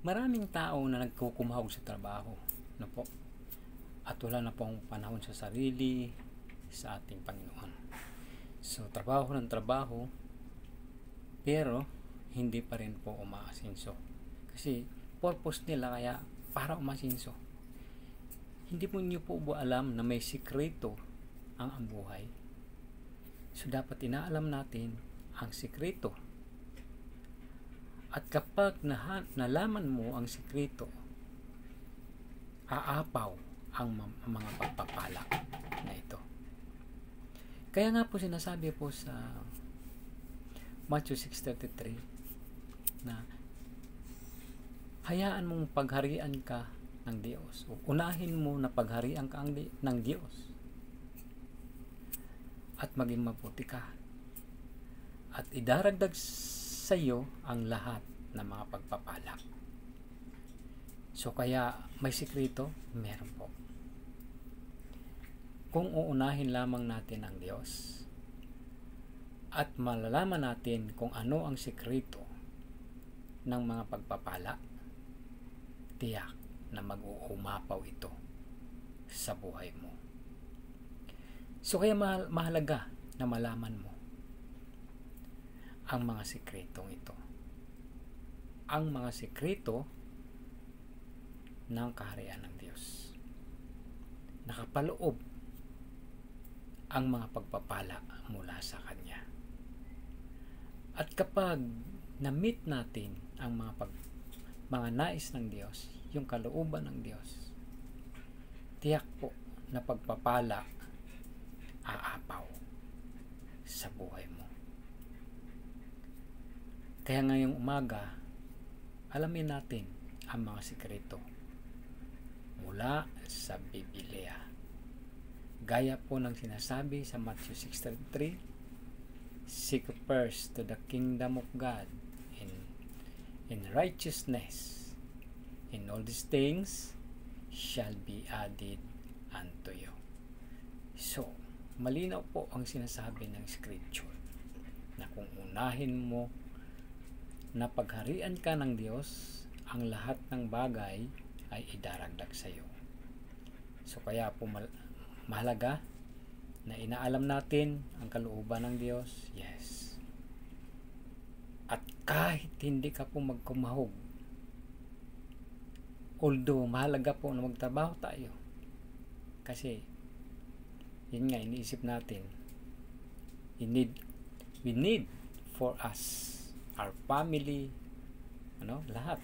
Maraming tao na nagkukumahog sa trabaho, no po? At wala na pong panahon sa sarili, sa ating Panginoon. So, trabaho ng trabaho, pero hindi pa rin po umaasinso. Kasi, purpose nila kaya para umasinso. Hindi po niyo po ba alam na may sikreto ang buhay? So, dapat inaalam natin ang sikreto. At kapag nalaman mo ang sikreto, aapaw ang mga pagpapala na ito. Kaya nga po sinasabi po sa Matthew 6:33 na hayaan mong pagharian ka ng Diyos. O unahin mo na pagharian ka ng Diyos. At maging mabuti ka. At idaragdag sa iyo ang lahat ng mga pagpapala. So kaya may sikreto, meron po. Kung uunahin lamang natin ang Diyos at malalaman natin kung ano ang sikreto ng mga pagpapala, tiyak na mag-uumapaw ito sa buhay mo. So kaya mahalaga na malaman mo ang mga sikretong ito. Ang mga sikreto ng kaharian ng Diyos. Nakapaloob ang mga pagpapala mula sa Kanya. At kapag na-meet natin ang mga nais ng Diyos, yung kalooban ng Diyos, tiyak po na pagpapala aapaw sa buhay mo. Kaya ngayong umaga, alamin natin ang mga sikreto mula sa Biblia. Gaya po ng sinasabi sa Matthew 6:33, seek first to the kingdom of God in righteousness, and all these things shall be added unto you. So, malinaw po ang sinasabi ng Scripture na kung unahin mo na pagharian ka ng Diyos, ang lahat ng bagay ay idaragdag sa iyo. So kaya po mahalaga na inaalam natin ang kalooban ng Diyos. Yes. At kahit hindi ka po magkumahog, although mahalaga po na magtrabaho tayo, kasi yun nga iniisip natin, we need for us, our family, lahat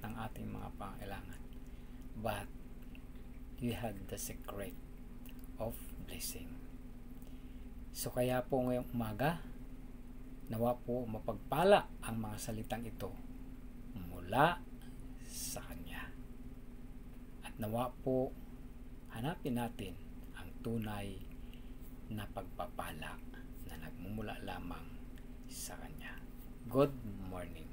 ng ating mga pangailangan. But you had the secret of blessing. So kaya po ngayong umaga, nawa po mapagpala ang mga salitang ito mula sa Kanya. At nawa po hanapin natin ang tunay na pagpapala na nagmumula lamang sa Kanya. Good morning.